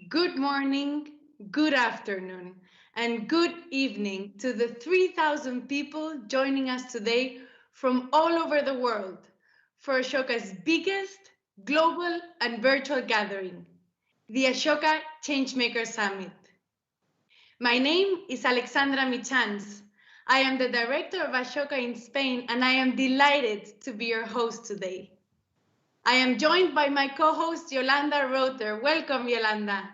Good morning, good afternoon, and good evening to the 3,000 people joining us today from all over the world for Ashoka's biggest global and virtual gathering, the Ashoka Changemaker Summit. My name is Alexandra Michans. I am the director of Ashoka in Spain, and I am delighted to be your host today. I am joined by my co-host Yolanda Rother. Welcome, Yolanda.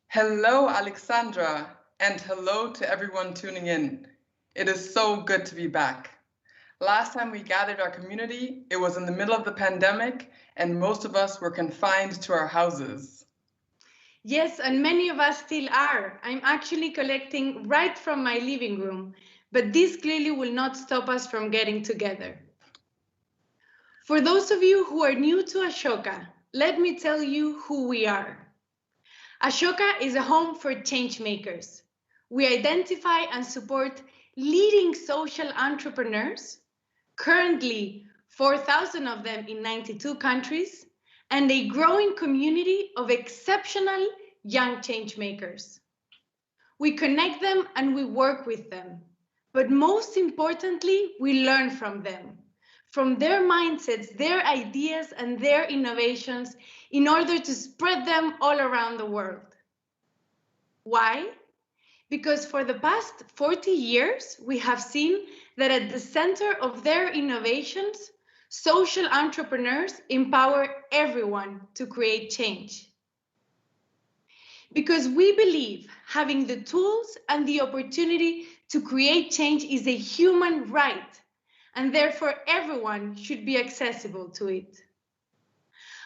Hello, Alexandra, and hello to everyone tuning in. It is so good to be back. Last time we gathered our community, it was in the middle of the pandemic, and most of us were confined to our houses. Yes, and many of us still are. I'm actually collecting right from my living room, but this clearly will not stop us from getting together. For those of you who are new to Ashoka, let me tell you who we are. Ashoka is a home for change makers. We identify and support leading social entrepreneurs, currently 4,000 of them in 92 countries, and a growing community of exceptional young change makers. We connect them and we work with them, but most importantly, we learn from them, from their mindsets, their ideas, and their innovations in order to spread them all around the world. Why? Because for the past 40 years, we have seen that at the center of their innovations, social entrepreneurs empower everyone to create change. Because we believe having the tools and the opportunity to create change is a human right, and therefore everyone should be accessible to it.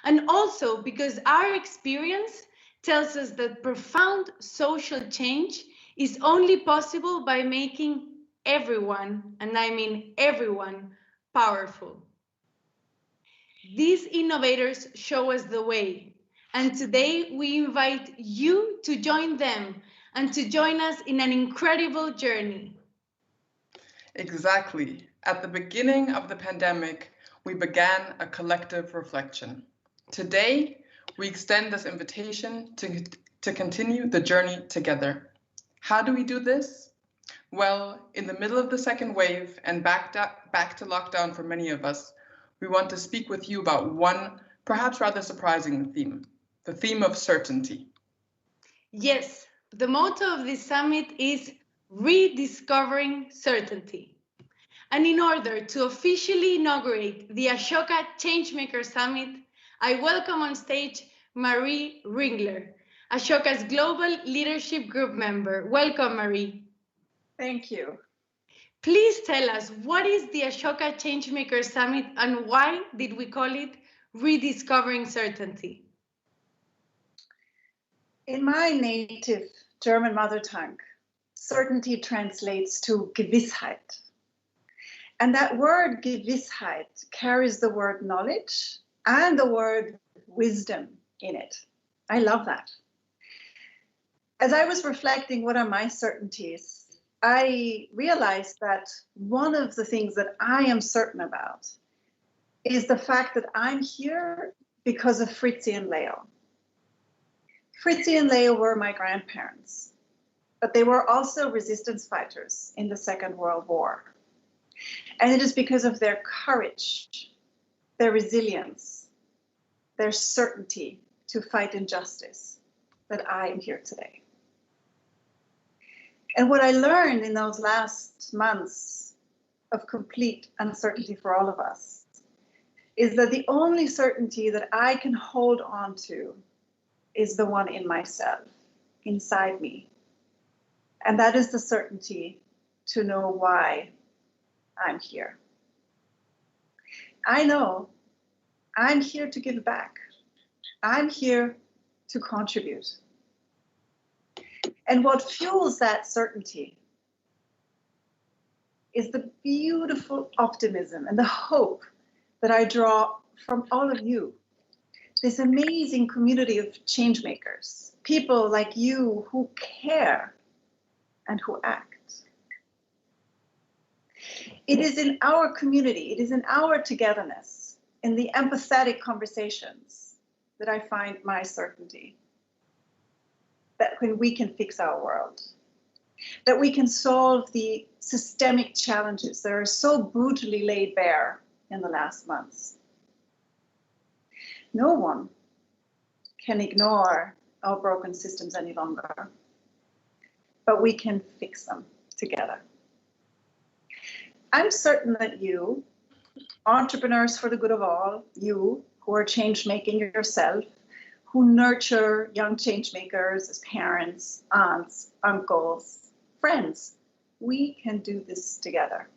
And also because our experience tells us that profound social change is only possible by making everyone, and I mean everyone, powerful. These innovators show us the way, and today we invite you to join them and to join us in an incredible journey. Exactly. At the beginning of the pandemic, we began a collective reflection. Today, we extend this invitation to continue the journey together. How do we do this? Well, in the middle of the second wave and back to lockdown for many of us, we want to speak with you about one perhaps rather surprising theme, the theme of certainty. Yes, the motto of this summit is rediscovering certainty. And in order to officially inaugurate the Ashoka Changemaker Summit, I welcome on stage Marie Ringler, Ashoka's Global Leadership Group member. Welcome, Marie. Thank you. Please tell us, what is the Ashoka Changemaker Summit and why did we call it Rediscovering Certainty? In my native German mother tongue, certainty translates to Gewissheit. And that word Gewissheit carries the word knowledge and the word wisdom in it. I love that. As I was reflecting, what are my certainties? I realized that one of the things that I am certain about is the fact that I'm here because of Fritzi and Leo. Fritzi and Leo were my grandparents, but they were also resistance fighters in the Second World War. And it is because of their courage, their resilience, their certainty to fight injustice that I am here today. And what I learned in those last months of complete uncertainty for all of us is that the only certainty that I can hold on to is the one in myself, inside me. And that is the certainty to know why I'm here. I know I'm here to give back. I'm here to contribute. And what fuels that certainty is the beautiful optimism and the hope that I draw from all of you. This amazing community of change makers, people like you who care and who act. It is in our community, it is in our togetherness, in the empathetic conversations that I find my certainty. that when we can fix our world, that we can solve the systemic challenges that are so brutally laid bare in the last months. No one can ignore our broken systems any longer, but we can fix them together. I'm certain that you, entrepreneurs for the good of all, you who are change making yourself, who nurture young change makers as parents, aunts, uncles, friends, we can do this together.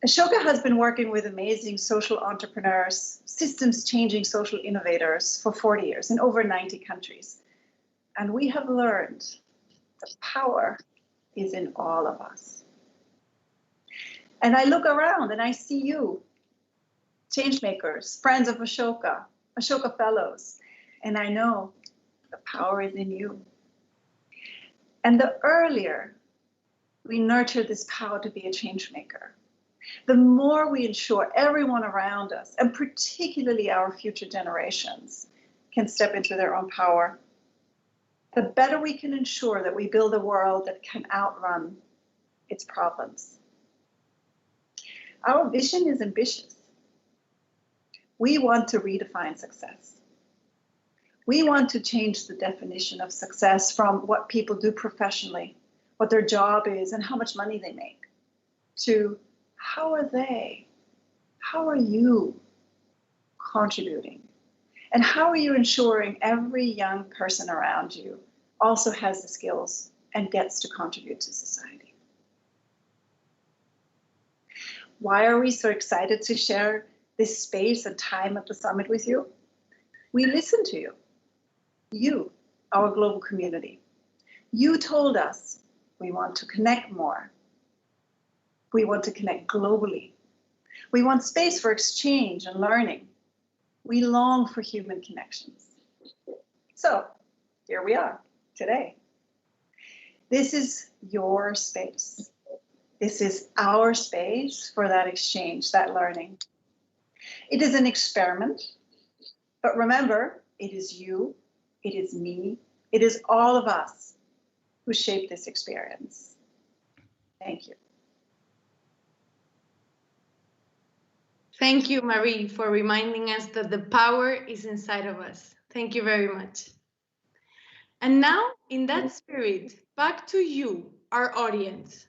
Ashoka has been working with amazing social entrepreneurs, systems changing social innovators for 40 years in over 90 countries. And we have learned the power is in all of us. And I look around and I see you, changemakers, friends of Ashoka, Ashoka Fellows, and I know the power is in you. And the earlier we nurture this power to be a change maker, the more we ensure everyone around us, and particularly our future generations, can step into their own power, the better we can ensure that we build a world that can outrun its problems. Our vision is ambitious. We want to redefine success. We want to change the definition of success from what people do professionally, what their job is, and how much money they make, to how are you contributing? And how are you ensuring every young person around you also has the skills and gets to contribute to society? Why are we so excited to share this space and time at the summit with you? We listen to you, our global community. You told us we want to connect more. We want to connect globally. We want space for exchange and learning. We long for human connections. So here we are today. This is your space. This is our space for that exchange, that learning. It is an experiment, but remember, it is you, it is me, it is all of us who shape this experience. Thank you. Thank you, Marie, for reminding us that the power is inside of us. Thank you very much. And now, in that spirit, back to you, our audience.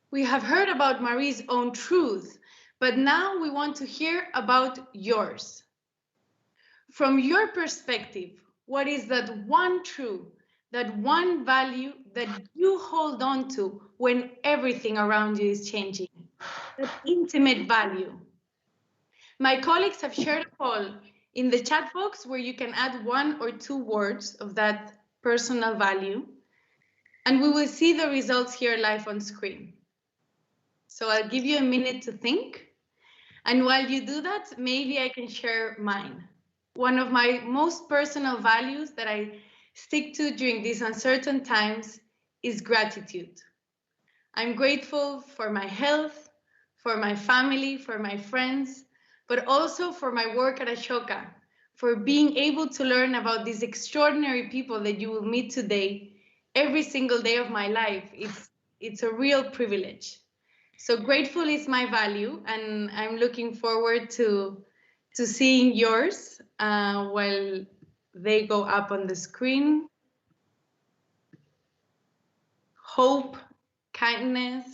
We have heard about Marie's own truth, but now we want to hear about yours. From your perspective, what is that one truth, that one value that you hold on to when everything around you is changing? That intimate value. My colleagues have shared a poll in the chat box where you can add 1 or 2 words of that personal value, and we will see the results here live on screen. So I'll give you a minute to think, and while you do that, maybe I can share mine. One of my most personal values that I stick to during these uncertain times is gratitude. I'm grateful for my health, for my family, for my friends, but also for my work at Ashoka, for being able to learn about these extraordinary people that you will meet today, every single day of my life. It's a real privilege. So grateful is my value, and I'm looking forward to seeing yours while they go up on the screen. Hope, kindness.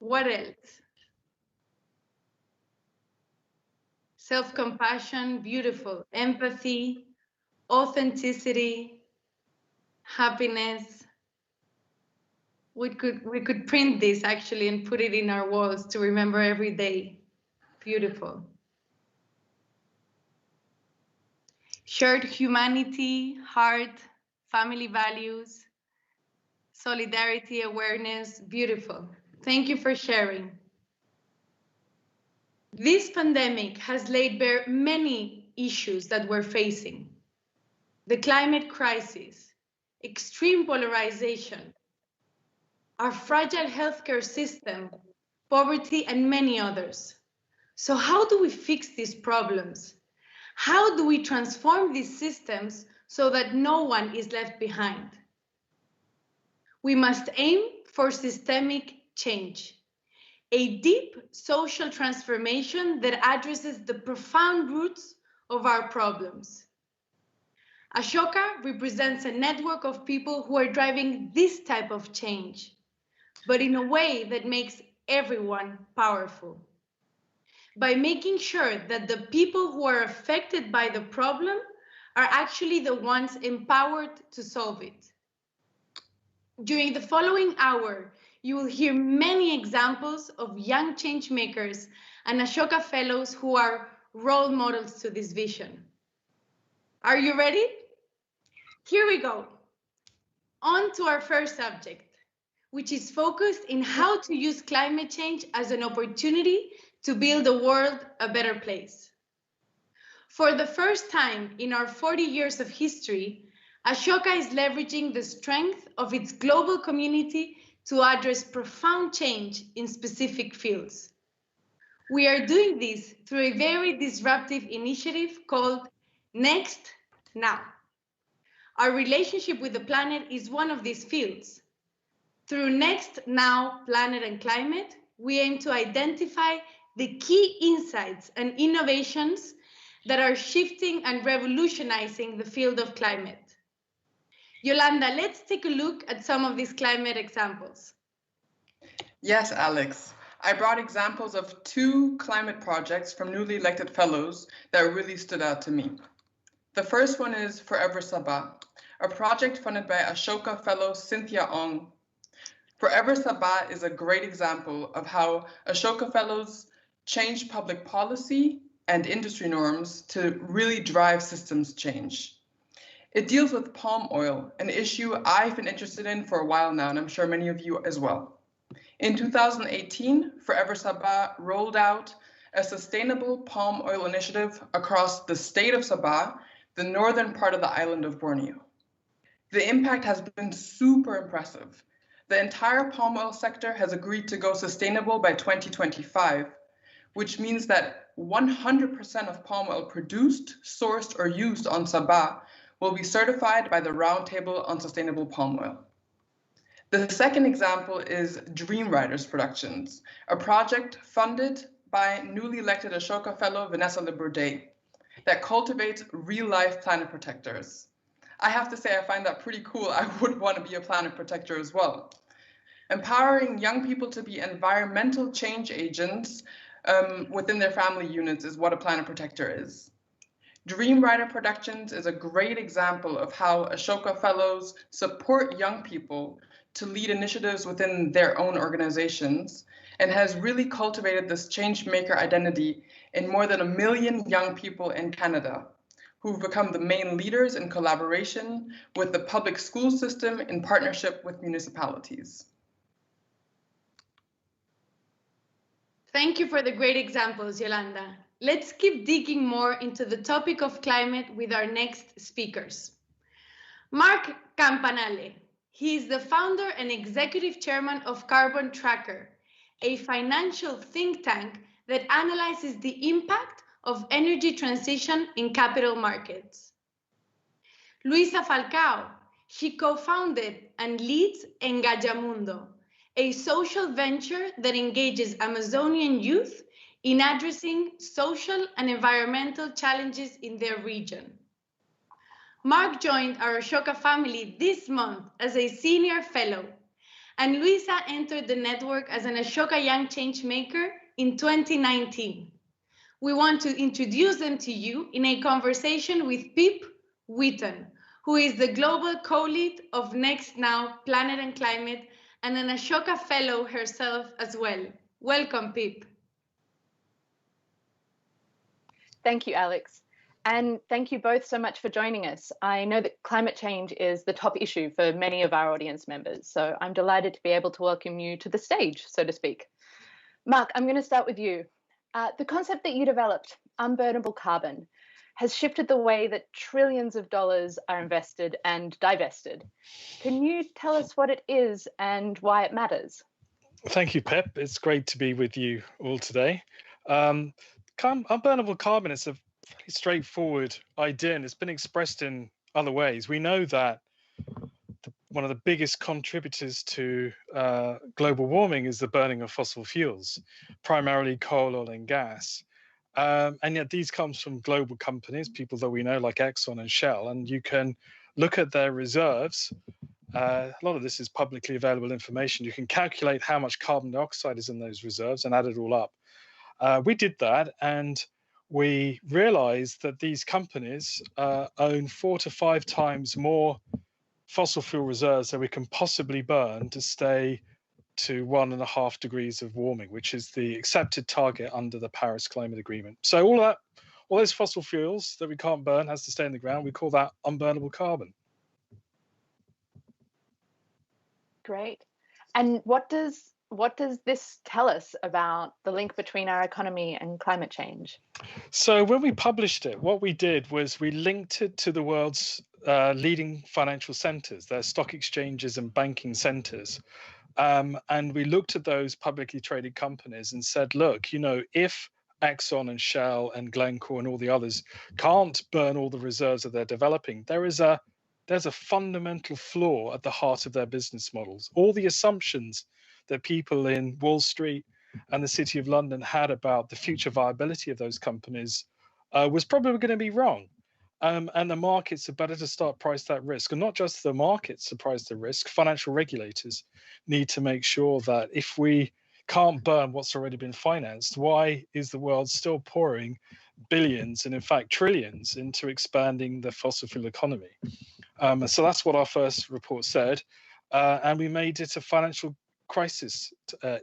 What else? Self-compassion, beautiful. Empathy, authenticity, happiness. We could print this actually and put it in our walls to remember every day. Beautiful. Shared humanity, heart, family values, solidarity, awareness. Beautiful. Thank you for sharing. This pandemic has laid bare many issues that we're facing. The climate crisis, extreme polarization, our fragile healthcare system, poverty, and many others. So how do we fix these problems? How do we transform these systems so that no one is left behind? We must aim for systemic change, a deep social transformation that addresses the profound roots of our problems. Ashoka represents a network of people who are driving this type of change, but in a way that makes everyone powerful. By making sure that the people who are affected by the problem are actually the ones empowered to solve it. During the following hour, you will hear many examples of young change makers and Ashoka fellows who are role models to this vision. Are you ready? Here we go. On to our first subject, which is focused in how to use climate change as an opportunity to build the world a better place. For the first time in our 40 years of history, Ashoka is leveraging the strength of its global community to address profound change in specific fields. We are doing this through a very disruptive initiative called Next Now. Our relationship with the planet is one of these fields. Through Next Now, Planet and Climate, we aim to identify the key insights and innovations that are shifting and revolutionizing the field of climate. Yolanda, let's take a look at some of these climate examples. Yes, Alex. I brought examples of 2 climate projects from newly elected fellows that really stood out to me. The first one is Forever Sabah, a project funded by Ashoka fellow Cynthia Ong. Forever Sabah is a great example of how Ashoka fellows change public policy and industry norms to really drive systems change. It deals with palm oil, an issue I've been interested in for a while now, and I'm sure many of you as well. In 2018, Forever Sabah rolled out a sustainable palm oil initiative across the state of Sabah, the northern part of the island of Borneo. The impact has been super impressive. The entire palm oil sector has agreed to go sustainable by 2025, which means that 100% of palm oil produced, sourced, or used on Sabah will be certified by the Roundtable on Sustainable Palm Oil. The second example is Dream Riders Productions, a project funded by newly elected Ashoka fellow Vanessa Liburde that cultivates real-life planet protectors. I have to say I find that pretty cool. I would want to be a planet protector as well. Empowering young people to be environmental change agents within their family units is what a planet protector is. Dream Rider Productions is a great example of how Ashoka fellows support young people to lead initiatives within their own organizations and has really cultivated this change maker identity in more than 1 million young people in Canada, who've become the main leaders in collaboration with the public school system in partnership with municipalities. Thank you for the great examples, Yolanda. Let's keep digging more into the topic of climate with our next speakers. Mark Campanale. He is the founder and executive chairman of Carbon Tracker, a financial think tank that analyzes the impact of energy transition in capital markets. Luisa Falcao. She co-founded and leads Engajamundo, a social venture that engages Amazonian youth in addressing social and environmental challenges in their region. Mark joined our Ashoka family this month as a senior fellow, and Luisa entered the network as an Ashoka Young Changemaker in 2019. We want to introduce them to you in a conversation with Pip Wheaton, who is the global co-lead of Next Now, Planet and Climate, and an Ashoka fellow herself as well. Welcome, Pip. Thank you, Alex. And thank you both so much for joining us. I know that climate change is the top issue for many of our audience members, so I'm delighted to be able to welcome you to the stage, so to speak. Mark, I'm going to start with you. The concept that you developed, unburnable carbon, has shifted the way that trillions of dollars are invested and divested. Can you tell us what it is and why it matters? Thank you, Pep. It's great to be with you all today. Unburnable carbon is a fairly straightforward idea, and it's been expressed in other ways. We know that one of the biggest contributors to global warming is the burning of fossil fuels, primarily coal, oil, and gas. And yet these comes from global companies, people that we know like Exxon and Shell, and you can look at their reserves. A lot of this is publicly available information. You can calculate how much carbon dioxide is in those reserves and add it all up. We did that, and we realized that these companies own 4 to 5 times more fossil fuel reserves than we can possibly burn to stay to 1.5 degrees of warming, which is the accepted target under the Paris Climate Agreement. So all those fossil fuels that we can't burn has to stay in the ground. We call that unburnable carbon. Great. And what does this tell us about the link between our economy and climate change? So when we published it, what we did was we linked it to the world's leading financial centers, their stock exchanges and banking centers. And we looked at those publicly traded companies and said, look, if Exxon and Shell and Glencore and all the others can't burn all the reserves that they're developing, there's a fundamental flaw at the heart of their business models. All the assumptions that people in Wall Street and the City of London had about the future viability of those companies was probably going to be wrong. And the markets are better to start price that risk. And not just the markets to price the risk, financial regulators need to make sure that if we can't burn what's already been financed, why is the world still pouring billions and in fact trillions into expanding the fossil fuel economy? So that's what our first report said. And we made it a financial crisis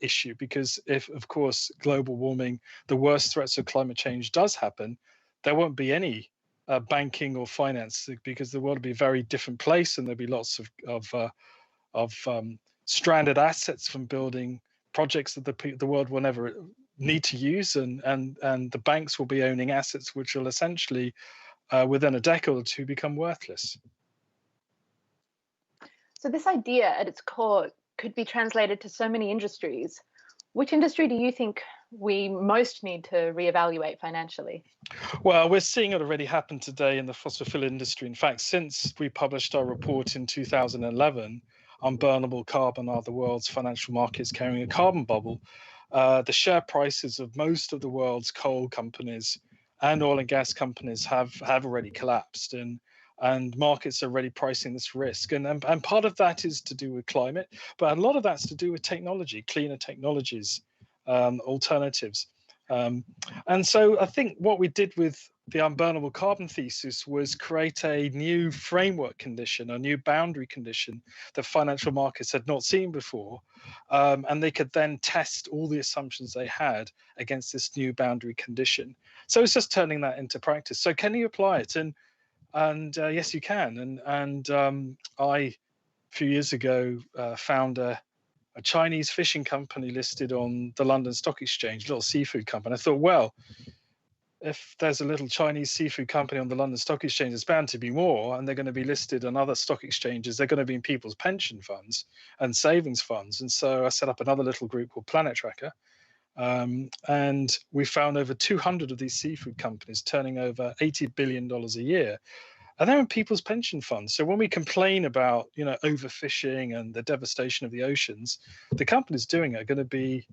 issue, because if, of course, global warming, the worst threats of climate change does happen, there won't be any banking or finance, because the world will be a very different place, and there'll be lots of stranded assets from building projects that the world will never need to use, and the banks will be owning assets which will essentially, within a decade or two, become worthless. So this idea at its core could be translated to so many industries. Which industry do you think we most need to reevaluate financially? Well, we're seeing it already happen today in the fossil fuel industry. In fact, since we published our report in 2011, Unburnable Carbon: Are the World's Financial Markets Carrying a Carbon Bubble? The share prices of most of the world's coal companies and oil and gas companies have already collapsed, and markets are already pricing this risk. And part of that is to do with climate, but a lot of that's to do with technology, cleaner technologies, alternatives. And so I think what we did with the unburnable carbon thesis was create a new framework condition, a new boundary condition that financial markets had not seen before. And they could then test all the assumptions they had against this new boundary condition. So it's just turning that into practice. So can you apply it? And yes, you can. And I, a few years ago, found a Chinese fishing company listed on the London Stock Exchange, a little seafood company. I thought, well, if there's a little Chinese seafood company on the London Stock Exchange, there's bound to be more, and they're going to be listed on other stock exchanges. They're going to be in people's pension funds and savings funds. And so I set up another little group called Planet Tracker. And we found over 200 of these seafood companies turning over $80 billion a year. And they're in people's pension funds. So when we complain about, overfishing and the devastation of the oceans, the companies doing it are going to be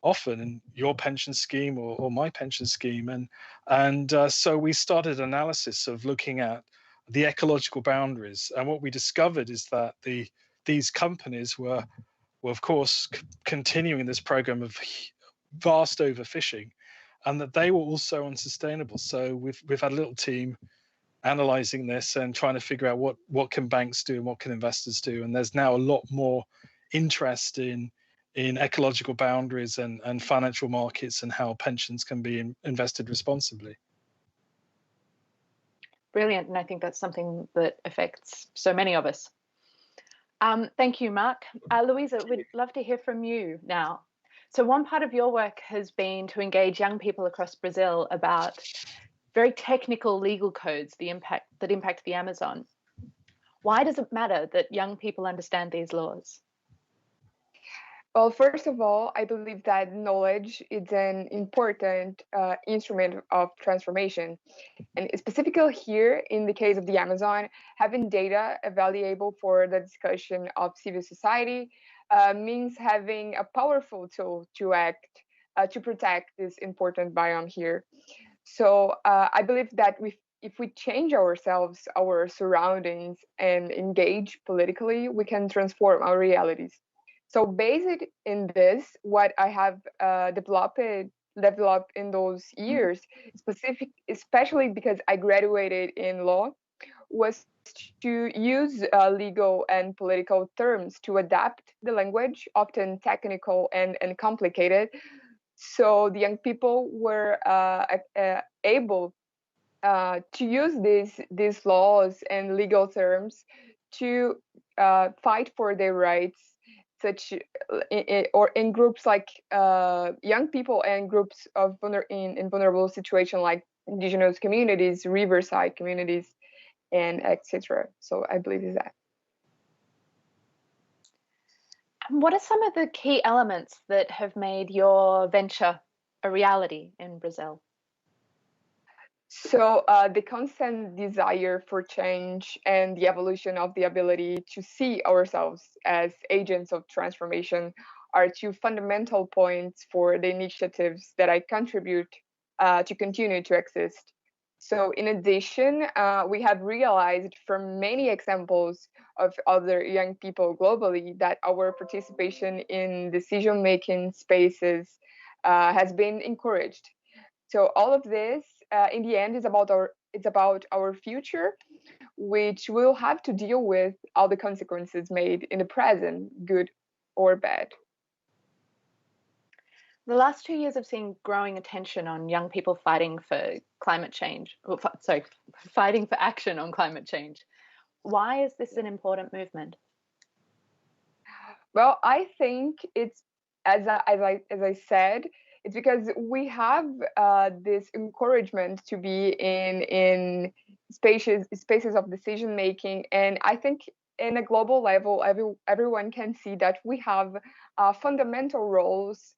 often in your pension scheme or my pension scheme. And so we started analysis of looking at the ecological boundaries. And what we discovered is that these companies were of course, continuing this program of vast overfishing, and that they were also unsustainable. So we've had a little team analyzing this and trying to figure out what can banks do and what can investors do. And there's now a lot more interest in ecological boundaries and financial markets and how pensions can be invested responsibly. Brilliant. And I think that's something that affects so many of us. Thank you, Mark. Louisa, we'd love to hear from you now. So one part of your work has been to engage young people across Brazil about very technical legal codes that impact the Amazon. Why does it matter that young people understand these laws? Well, first of all, I believe that knowledge is an important instrument of transformation. And specifically here, in the case of the Amazon, having data valuable for the discussion of civil society means having a powerful tool to act, to protect this important biome here. So I believe that if we change ourselves, our surroundings, and engage politically, we can transform our realities. So based in this, what I have developed in those years, especially because I graduated in law, was to use legal and political terms to adapt the language, often technical and complicated, so the young people were able to use these laws and legal terms to fight for their rights, such or in groups like young people and groups of in vulnerable situations like indigenous communities, riverside communities, and etc. So I believe is that. What are some of the key elements that have made your venture a reality in Brazil? So the constant desire for change and the evolution of the ability to see ourselves as agents of transformation are two fundamental points for the initiatives that I contribute to continue to exist. So in addition, we have realized from many examples of other young people globally that our participation in decision-making spaces has been encouraged. So all of this, in the end, is about our future, which we'll have to deal with all the consequences made in the present, good or bad. The last 2 years have seen growing attention on young people fighting for climate change, fighting for action on climate change. Why is this an important movement? Well, I think it's, as I said, it's because we have this encouragement to be in spaces of decision making, and I think in a global level, everyone can see that we have fundamental roles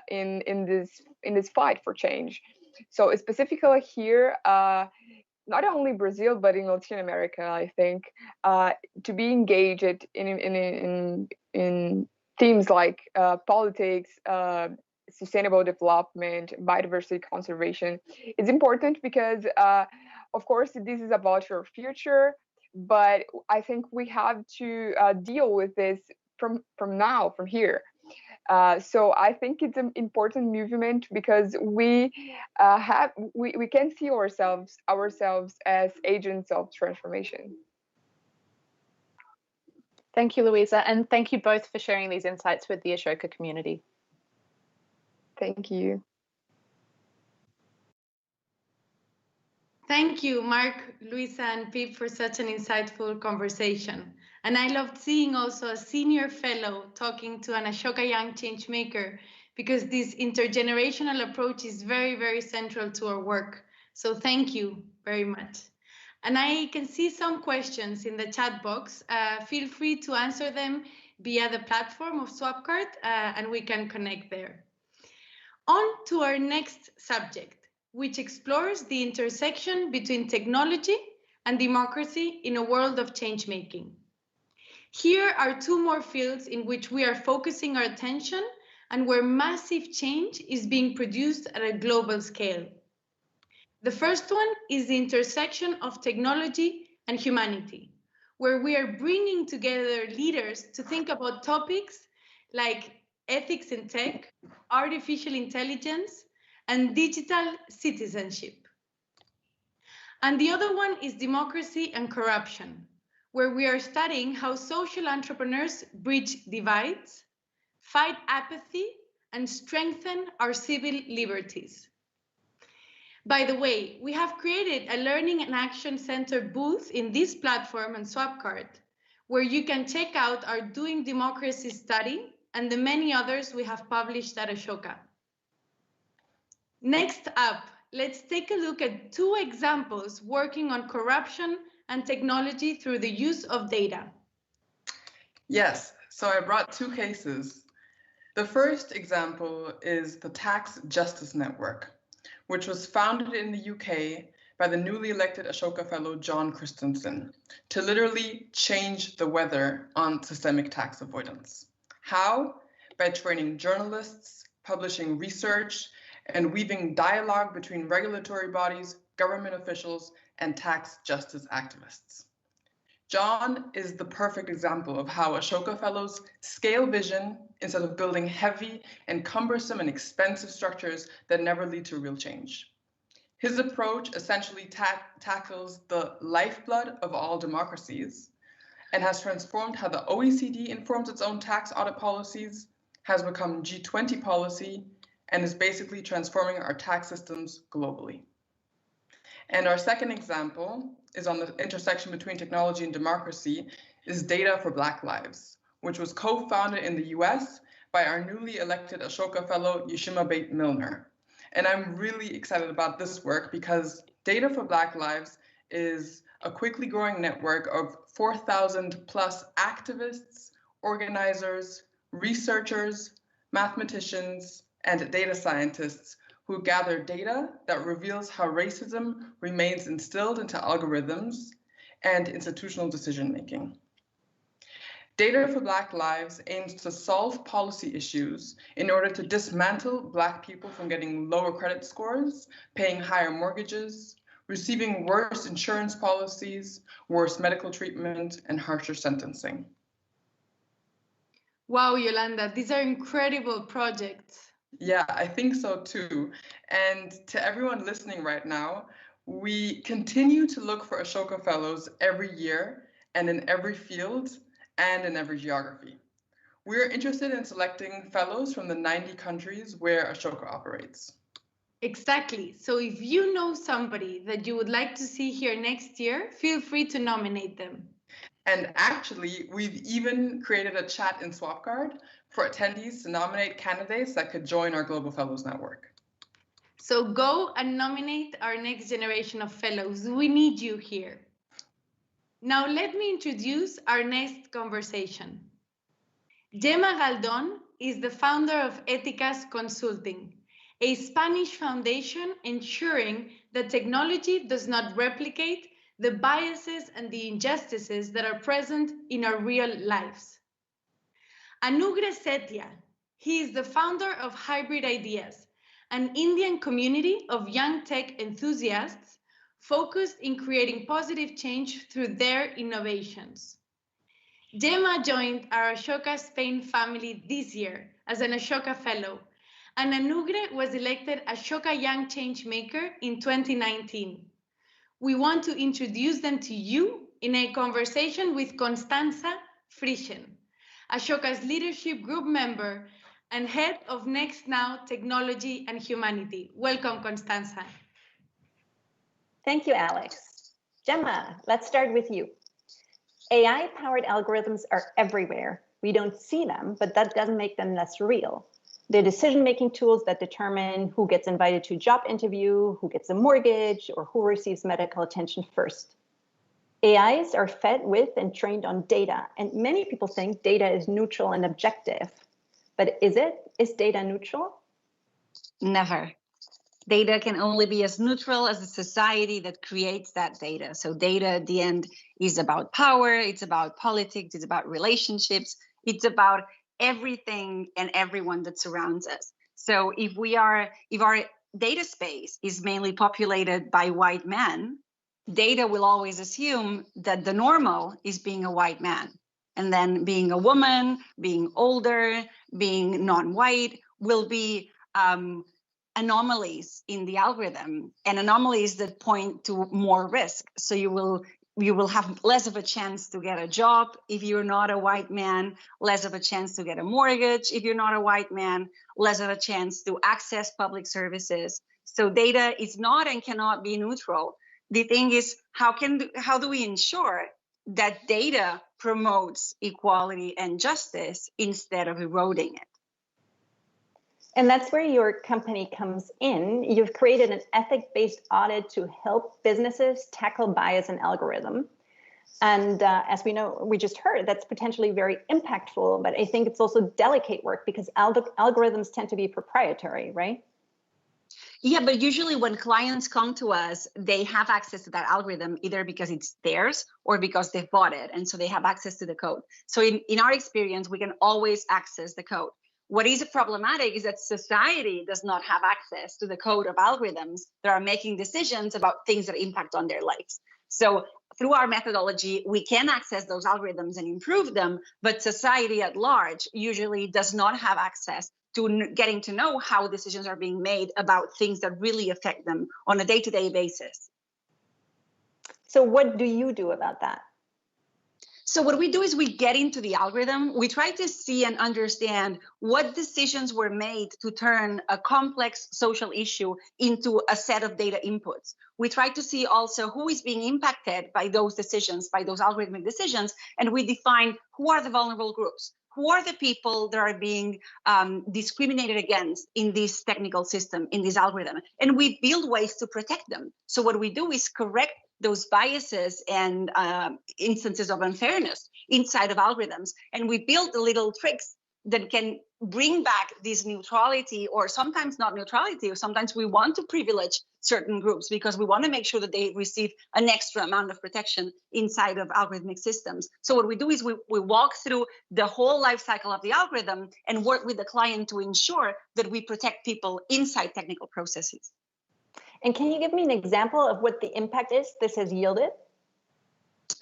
in this fight for change. So specifically here, not only Brazil but in Latin America, I think to be engaged in themes like politics, sustainable development, biodiversity conservation. It's important because, of course, this is about your future, but I think we have to deal with this from here. So I think it's an important movement because we can see ourselves as agents of transformation. Thank you, Louisa, and thank you both for sharing these insights with the Ashoka community. Thank you. Thank you, Mark, Luisa, and Pip, for such an insightful conversation. And I loved seeing also a senior fellow talking to an Ashoka young changemaker, because this intergenerational approach is very, very central to our work. So thank you very much. And I can see some questions in the chat box. Feel free to answer them via the platform of Swapcard, and we can connect there. On to our next subject, which explores the intersection between technology and democracy in a world of change-making. Here are two more fields in which we are focusing our attention and where massive change is being produced at a global scale. The first one is the intersection of technology and humanity, where we are bringing together leaders to think about topics like ethics in tech, artificial intelligence, and digital citizenship. And the other one is democracy and corruption, where we are studying how social entrepreneurs bridge divides, fight apathy, and strengthen our civil liberties. By the way, we have created a Learning and Action Center booth in this platform and Swapcard, where you can check out our Doing Democracy study and the many others we have published at Ashoka. Next up, let's take a look at two examples working on corruption and technology through the use of data. Yes, so I brought two cases. The first example is the Tax Justice Network, which was founded in the UK by the newly elected Ashoka Fellow John Christensen to literally change the weather on systemic tax avoidance. How? By training journalists, publishing research, and weaving dialogue between regulatory bodies, government officials, and tax justice activists. John is the perfect example of how Ashoka Fellows scale vision instead of building heavy and cumbersome and expensive structures that never lead to real change. His approach essentially tackles the lifeblood of all democracies and has transformed how the OECD informs its own tax audit policies, has become G20 policy, and is basically transforming our tax systems globally. And our second example is on the intersection between technology and democracy, is Data for Black Lives, which was co-founded in the US by our newly elected Ashoka Fellow, Yeshima Bate Milner. And I'm really excited about this work because Data for Black Lives is a quickly growing network of 4,000 plus activists, organizers, researchers, mathematicians, and data scientists who gather data that reveals how racism remains instilled into algorithms and institutional decision-making. Data for Black Lives aims to solve policy issues in order to dismantle Black people from getting lower credit scores, paying higher mortgages, receiving worse insurance policies, worse medical treatment, and harsher sentencing. Wow, Yolanda, these are incredible projects. Yeah, I think so too. And to everyone listening right now, we continue to look for Ashoka Fellows every year and in every field and in every geography. We're interested in selecting fellows from the 90 countries where Ashoka operates. Exactly. So if you know somebody that you would like to see here next year, feel free to nominate them. And actually, we've even created a chat in SwapGuard for attendees to nominate candidates that could join our Global Fellows Network. So go and nominate our next generation of fellows. We need you here. Now let me introduce our next conversation. Gemma Galdon is the founder of Éticas Consulting, a Spanish foundation ensuring that technology does not replicate the biases and the injustices that are present in our real lives. Anugre Setia, he is the founder of Hybrid Ideas, an Indian community of young tech enthusiasts focused in creating positive change through their innovations. Gemma joined our Ashoka Spain family this year as an Ashoka Fellow, and Anugre was elected Ashoka Young Changemaker in 2019. We want to introduce them to you in a conversation with Constanza Frischen, Ashoka's leadership group member and head of Next Now Technology and Humanity. Welcome, Constanza. Thank you, Alex. Gemma, let's start with you. AI-powered algorithms are everywhere. We don't see them, but that doesn't make them less real. They're decision-making tools that determine who gets invited to a job interview, who gets a mortgage, or who receives medical attention first. AIs are fed with and trained on data, and many people think data is neutral and objective. But is it? Is data neutral? Never. Data can only be as neutral as the society that creates that data. So data at the end is about power, it's about politics, it's about relationships, it's about everything and everyone that surrounds us. So if our data space is mainly populated by white men, data will always assume that the normal is being a white man. And then being a woman, being older, being non-white will be anomalies in the algorithm, and anomalies that point to more risk. So you will have less of a chance to get a job if you're not a white man, less of a chance to get a mortgage if you're not a white man, less of a chance to access public services. So data is not and cannot be neutral. The thing is, how do we ensure that data promotes equality and justice instead of eroding it? And that's where your company comes in. You've created an ethic-based audit to help businesses tackle bias in algorithm. And as we just heard, that's potentially very impactful, but I think it's also delicate work because algorithms tend to be proprietary, right? Yeah, but usually when clients come to us, they have access to that algorithm either because it's theirs or because they've bought it. And so they have access to the code. So in our experience, we can always access the code. What is problematic is that society does not have access to the code of algorithms that are making decisions about things that impact on their lives. So through our methodology, we can access those algorithms and improve them, but society at large usually does not have access to getting to know how decisions are being made about things that really affect them on a day-to-day basis. So what do you do about that? So what we do is we get into the algorithm. We try to see and understand what decisions were made to turn a complex social issue into a set of data inputs. We try to see also who is being impacted by those decisions, by those algorithmic decisions, and we define who are the vulnerable groups. Who are the people that are being discriminated against in this technical system, in this algorithm? And we build ways to protect them. So what we do is correct those biases and instances of unfairness inside of algorithms. And we build the little tricks that can bring back this neutrality, or sometimes not neutrality, or sometimes we want to privilege certain groups because we want to make sure that they receive an extra amount of protection inside of algorithmic systems. So what we do is we walk through the whole life cycle of the algorithm and work with the client to ensure that we protect people inside technical processes. And can you give me an example of what the impact is this has yielded?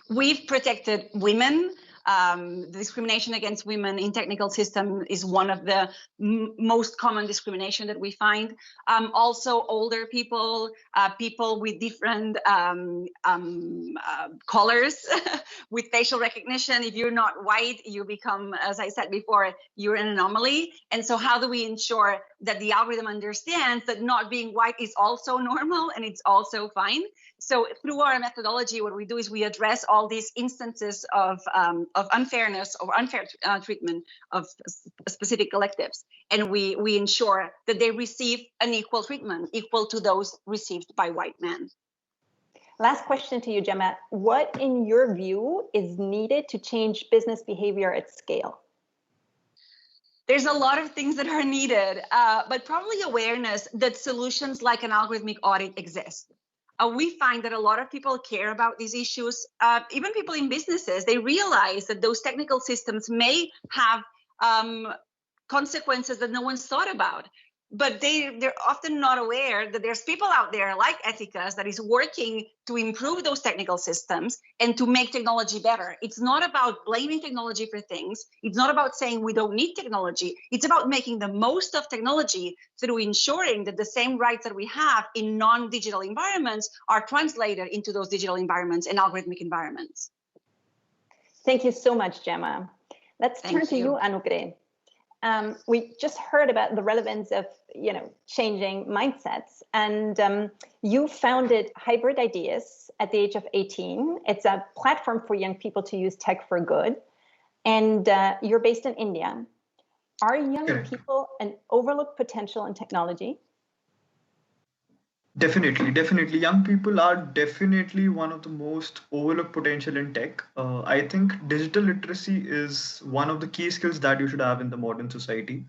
We've protected women. The discrimination against women in technical system is one of the most common discrimination that we find. Also, older people, people with different colors, with facial recognition. If you're not white, you become, as I said before, you're an anomaly. And so how do we ensure that the algorithm understands that not being white is also normal and it's also fine? So through our methodology, what we do is we address all these instances of unfairness or unfair treatment of specific collectives. And we ensure that they receive an equal treatment, equal to those received by white men. Last question to you, Gemma. What, in your view, is needed to change business behavior at scale? There's a lot of things that are needed, but probably awareness that solutions like an algorithmic audit exist. We find that a lot of people care about these issues. Even people in businesses, they realize that those technical systems may have consequences that no one's thought about. But they're often not aware that there's people out there like Ethicas that is working to improve those technical systems and to make technology better. It's not about blaming technology for things. It's not about saying we don't need technology. It's about making the most of technology through ensuring that the same rights that we have in non-digital environments are translated into those digital environments and algorithmic environments. Thank you so much, Gemma. Let's turn to you, Anukre. We just heard about the relevance of, changing mindsets, and you founded Hybrid Ideas at the age of 18. It's a platform for young people to use tech for good, and you're based in India. Are young people an overlooked potential in technology? Definitely. Young people are definitely one of the most overlooked potential in tech. I think digital literacy is one of the key skills that you should have in the modern society.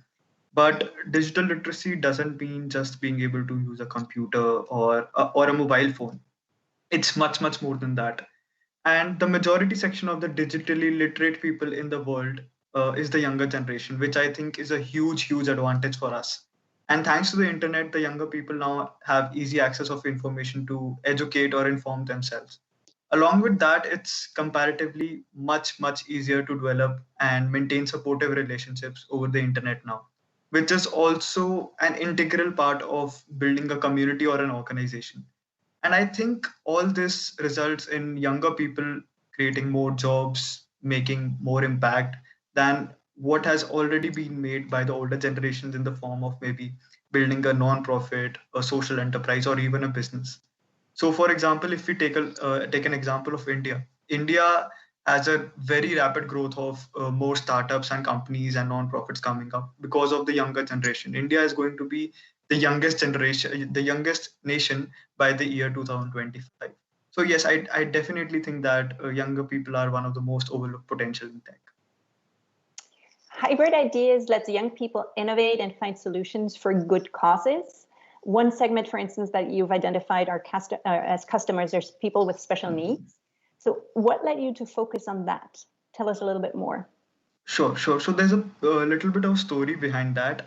But digital literacy doesn't mean just being able to use a computer or a mobile phone. It's much more than that. And the majority section of the digitally literate people in the world is the younger generation, which I think is a huge advantage for us. And thanks to the internet, the younger people now have easy access of information to educate or inform themselves. Along with that, it's comparatively much easier to develop and maintain supportive relationships over the internet now, which is also an integral part of building a community or an organization. And I think all this results in younger people creating more jobs, making more impact than what has already been made by the older generations in the form of maybe building a non-profit, a social enterprise, or even a business. So, for example, if we take an example of India has a very rapid growth of more startups and companies and non-profits coming up because of the younger generation. India is going to be the youngest nation by the year 2025. So yes, I definitely think that younger people are one of the most overlooked potential in tech. Hybrid Ideas lets young people innovate and find solutions for good causes. One segment, for instance, that you've identified as customers are people with special needs. So what led you to focus on that? Tell us a little bit more. Sure. So there's a little bit of story behind that.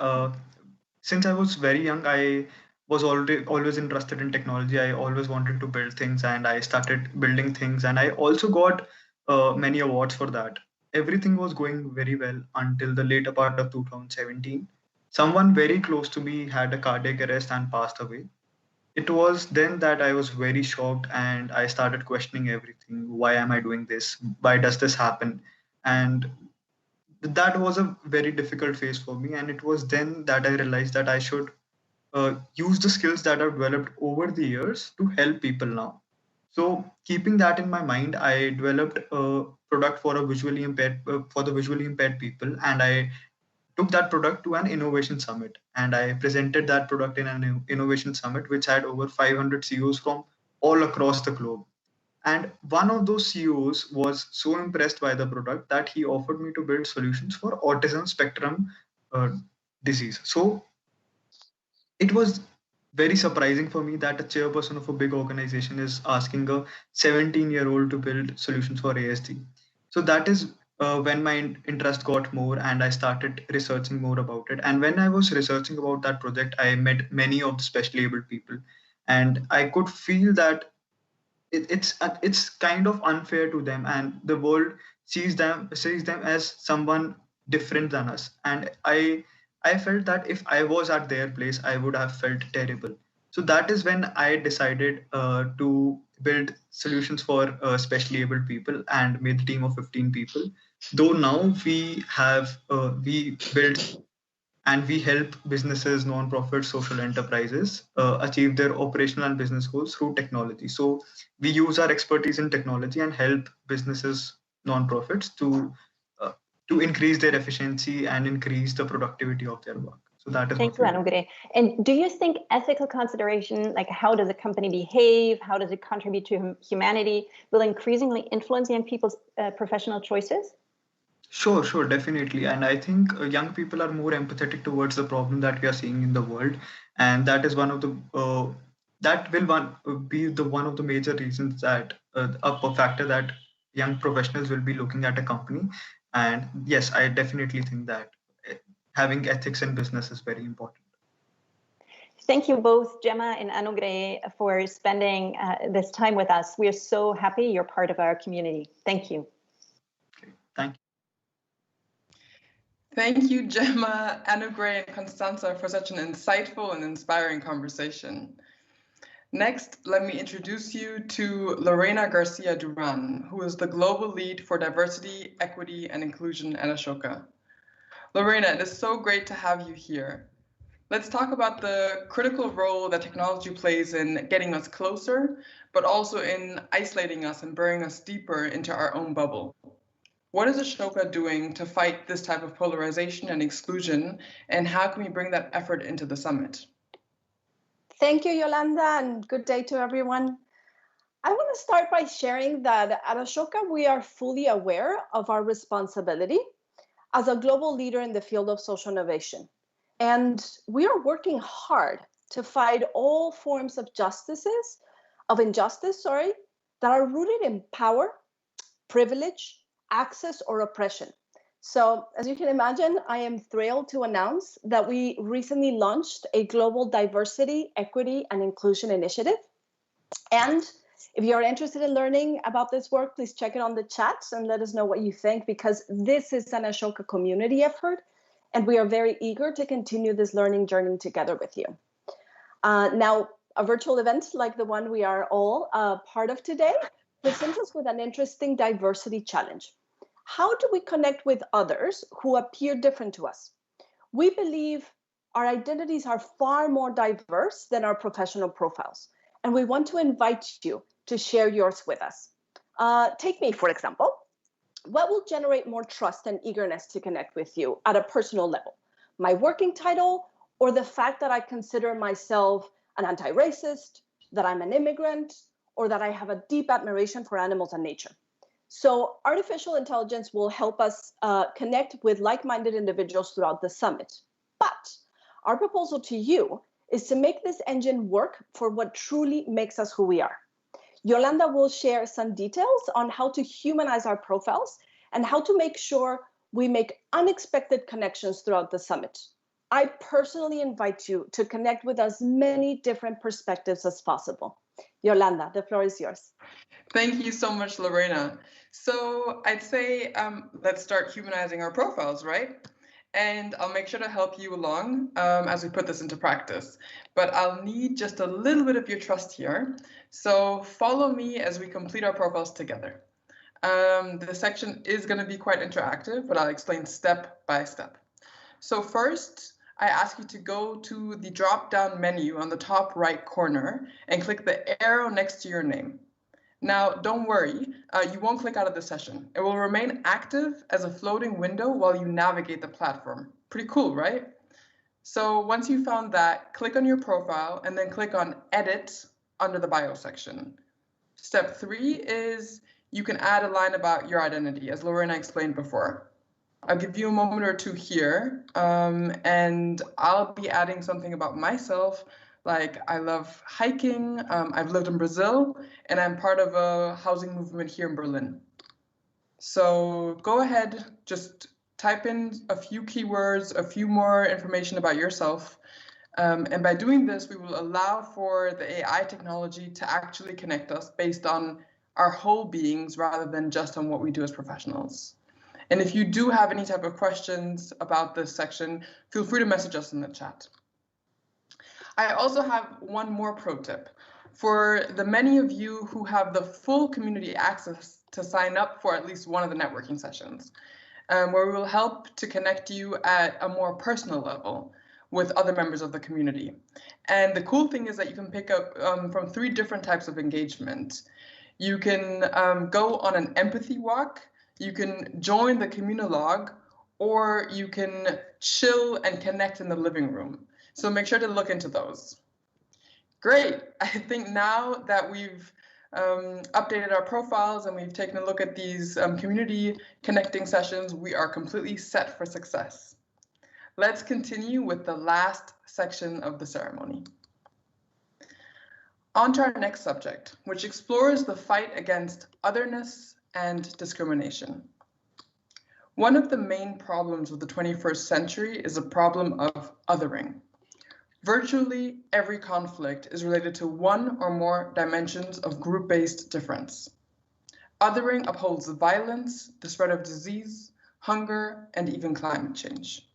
Since I was very young, I was already always interested in technology. I always wanted to build things, and I started building things. And I also got many awards for that. Everything was going very well until the later part of 2017. Someone very close to me had a cardiac arrest and passed away. It was then that I was very shocked and I started questioning everything. Why am I doing this? Why does this happen? And that was a very difficult phase for me. And it was then that I realized that I should use the skills that I've developed over the years to help people now. So keeping that in my mind, I developed a product for the visually impaired people, and I took that product to an innovation summit, and I presented that product in an innovation summit, which had over 500 CEOs from all across the globe. And one of those CEOs was so impressed by the product that he offered me to build solutions for autism spectrum uh, disease. So it was very surprising for me that a chairperson of a big organization is asking a 17-year-old to build solutions for ASD. So that is when my interest got more and I started researching more about it. And when I was researching about that project, I met many of the specially abled people. And I could feel that it's kind of unfair to them, and the world sees them as someone different than us. And I felt that if I was at their place, I would have felt terrible. So that is when I decided to build solutions for specially abled people and made a team of 15 people. Though now we build and we help businesses, non-profit, social enterprises achieve their operational and business goals through technology. So we use our expertise in technology and help businesses, non-profits uh, to increase their efficiency and increase the productivity of their work. So that is Thank what you, we do. Anugre. And do you think ethical consideration, like how does a company behave, how does it contribute to humanity, will increasingly influence young people's professional choices? Sure, definitely. And I think young people are more empathetic towards the problem that we are seeing in the world, and that is one of the that will be the one of the major reasons that a factor that young professionals will be looking at a company. And yes, I definitely think that having ethics in business is very important. Thank you both, Gemma and Anugre, for spending this time with us. We are so happy you're part of our community. Thank you. Okay, thank you. Thank you, Gemma, Anugre, and Constanza for such an insightful and inspiring conversation. Next, let me introduce you to Lorena Garcia Duran, who is the Global Lead for Diversity, Equity, and Inclusion at Ashoka. Lorena, it is so great to have you here. Let's talk about the critical role that technology plays in getting us closer, but also in isolating us and burying us deeper into our own bubble. What is Ashoka doing to fight this type of polarization and exclusion, and how can we bring that effort into the summit? Thank you, Yolanda, and good day to everyone. I want to start by sharing that at Ashoka, we are fully aware of our responsibility as a global leader in the field of social innovation. And we are working hard to fight all forms of injustice, that are rooted in power, privilege, access, or oppression. So as you can imagine, I am thrilled to announce that we recently launched a global diversity, equity, and inclusion initiative. And if you're interested in learning about this work, please check it on the chats and let us know what you think, because this is an Ashoka community effort, and we are very eager to continue this learning journey together with you. Now, a virtual event like the one we are all part of today presents us with an interesting diversity challenge. How do we connect with others who appear different to us? We believe our identities are far more diverse than our professional profiles, and we want to invite you to share yours with us. Take me, for example. What will generate more trust and eagerness to connect with you at a personal level? My working title, or the fact that I consider myself an anti-racist, that I'm an immigrant, or that I have a deep admiration for animals and nature. So artificial intelligence will help us connect with like-minded individuals throughout the summit. But our proposal to you is to make this engine work for what truly makes us who we are. Yolanda will share some details on how to humanize our profiles and how to make sure we make unexpected connections throughout the summit. I personally invite you to connect with as many different perspectives as possible. Yolanda, the floor is yours. Thank you so much, Lorena. So I'd say let's start humanizing our profiles, right? And I'll make sure to help you along as we put this into practice. But I'll need just a little bit of your trust here. So follow me as we complete our profiles together. The section is going to be quite interactive, but I'll explain step by step. So first, I ask you to go to the drop-down menu on the top right corner and click the arrow next to your name. Now, don't worry, you won't click out of the session. It will remain active as a floating window while you navigate the platform. Pretty cool, right? So once you found that, click on your profile and then click on Edit under the bio section. Step 3 is you can add a line about your identity, as Lorena explained before. I'll give you a moment or two here, and I'll be adding something about myself, like I love hiking, I've lived in Brazil, and I'm part of a housing movement here in Berlin. So go ahead, just type in a few keywords, a few more information about yourself. And by doing this, we will allow for the AI technology to actually connect us based on our whole beings rather than just on what we do as professionals. And if you do have any type of questions about this section, feel free to message us in the chat. I also have one more pro tip. For the many of you who have the full community access to sign up for at least one of the networking sessions, where we will help to connect you at a more personal level with other members of the community. And the cool thing is that you can pick up from 3 different types of engagement. You can go on an empathy walk, you can join the communalog, or you can chill and connect in the living room. So make sure to look into those. Great. I think now that we've updated our profiles and we've taken a look at these community connecting sessions, we are completely set for success. Let's continue with the last section of the ceremony. On to our next subject, which explores the fight against otherness and discrimination. One of the main problems of the 21st century is a problem of othering. Virtually every conflict is related to one or more dimensions of group-based difference. Othering upholds violence, the spread of disease, hunger, and even climate change.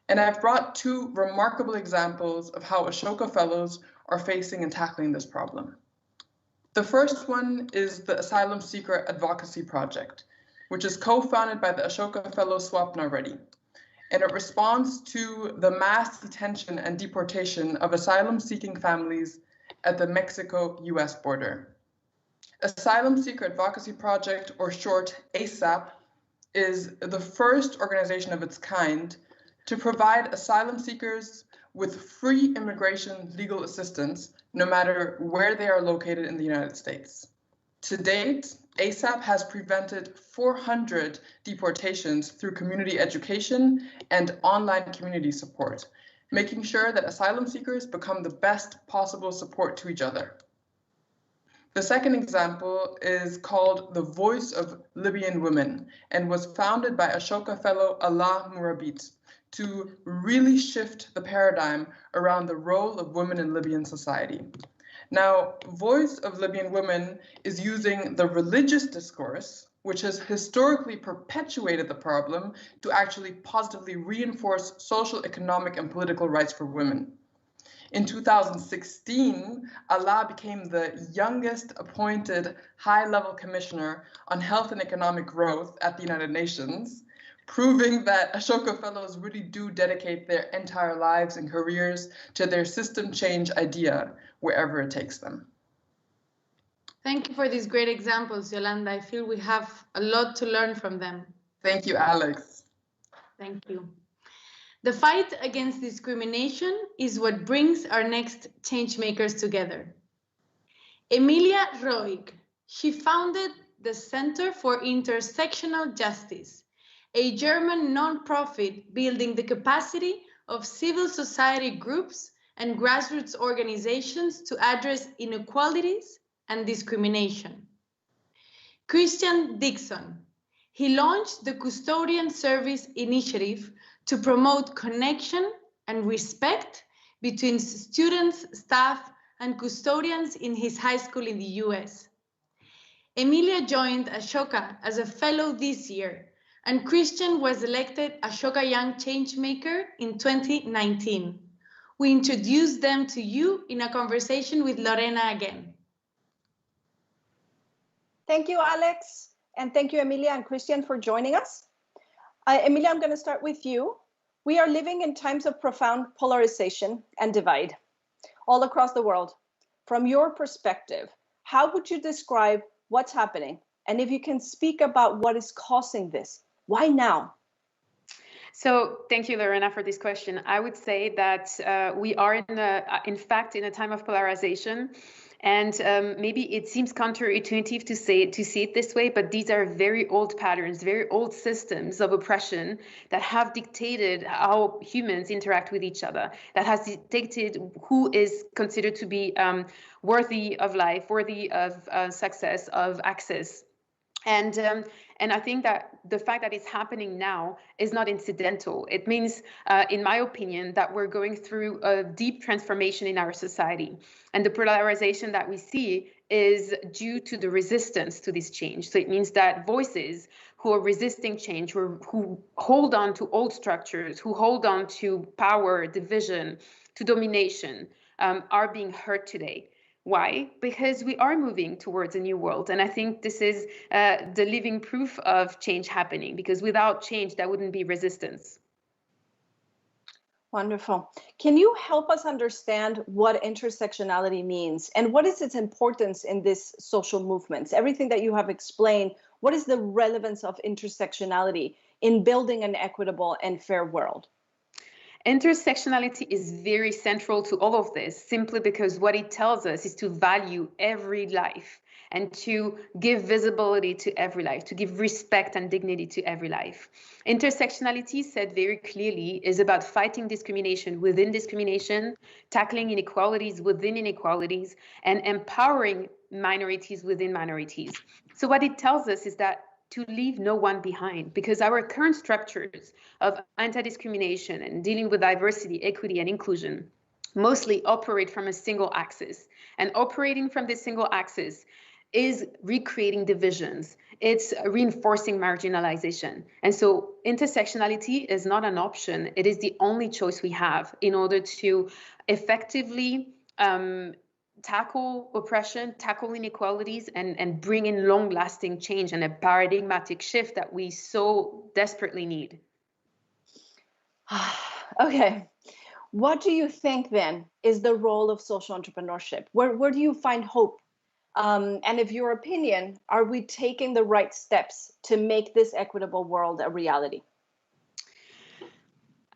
And I've brought 2 remarkable examples of how Ashoka Fellows are facing and tackling this problem. The first one is the Asylum Seeker Advocacy Project, which is co-founded by the Ashoka Fellow Swapna Reddy. And it responds to the mass detention and deportation of asylum-seeking families at the Mexico-US border. Asylum Seeker Advocacy Project, or short ASAP, is the first organization of its kind to provide asylum seekers with free immigration legal assistance, no matter where they are located in the United States. To date, ASAP has prevented 400 deportations through community education and online community support, making sure that asylum seekers become the best possible support to each other. The second example is called The Voice of Libyan Women and was founded by Ashoka Fellow Allah Murabit to really shift the paradigm around the role of women in Libyan society. Now, Voice of Libyan Women is using the religious discourse, which has historically perpetuated the problem, to actually positively reinforce social, economic, and political rights for women. In 2016, Allah became the youngest appointed high-level commissioner on health and economic growth at the United Nations, proving that Ashoka Fellows really do dedicate their entire lives and careers to their system change idea, wherever it takes them. Thank you for these great examples, Yolanda. I feel we have a lot to learn from them. Thank you, Alex. Thank you. The fight against discrimination is what brings our next changemakers together. Emilia Roig. She founded the Center for Intersectional Justice, a German nonprofit building the capacity of civil society groups and grassroots organizations to address inequalities and discrimination. Christian Dixon. He launched the Custodian Service Initiative to promote connection and respect between students, staff, and custodians in his high school in the US. Emilia joined Ashoka as a fellow this year, and Christian was elected Ashoka Young Changemaker in 2019. We introduced them to you in a conversation with Lorena again. Thank you, Alex. And thank you, Emilia and Christian, for joining us. Emilia, I'm going to start with you. We are living in times of profound polarization and divide all across the world. From your perspective, how would you describe what's happening? And if you can speak about what is causing this, why now? So thank you, Lorena, for this question. I would say that we are in fact in a time of polarization. And maybe it seems counterintuitive to see it this way, but these are very old patterns, very old systems of oppression that have dictated how humans interact with each other, that has dictated who is considered to be worthy of life, worthy of success, of access. And I think that the fact that it's happening now is not incidental. It means, in my opinion, that we're going through a deep transformation in our society. And the polarization that we see is due to the resistance to this change. So it means that voices who are resisting change, who hold on to old structures, who hold on to power, division, to domination, are being heard today. Why? Because we are moving towards a new world. And I think this is the living proof of change happening, because without change, there wouldn't be resistance. Wonderful. Can you help us understand what intersectionality means and what is its importance in this social movements? Everything that you have explained, what is the relevance of intersectionality in building an equitable and fair world? Intersectionality is very central to all of this, simply because what it tells us is to value every life and to give visibility to every life, to give respect and dignity to every life. Intersectionality, said very clearly, is about fighting discrimination within discrimination, tackling inequalities within inequalities, and empowering minorities within minorities. So what it tells us is that to leave no one behind, because our current structures of anti-discrimination and dealing with diversity, equity, and inclusion mostly operate from a single axis. And operating from this single axis is recreating divisions. It's reinforcing marginalization. And so intersectionality is not an option. It is the only choice we have in order to effectively tackle oppression, tackle inequalities, and bring in long-lasting change and a paradigmatic shift that we so desperately need. Okay. What do you think then is the role of social entrepreneurship? Where do you find hope? And in your opinion, are we taking the right steps to make this equitable world a reality?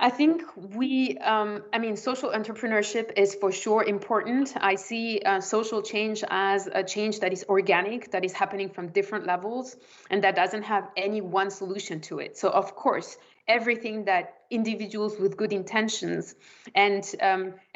I think social entrepreneurship is for sure important. I see social change as a change that is organic, that is happening from different levels, and that doesn't have any one solution to it. So of course, everything that individuals with good intentions and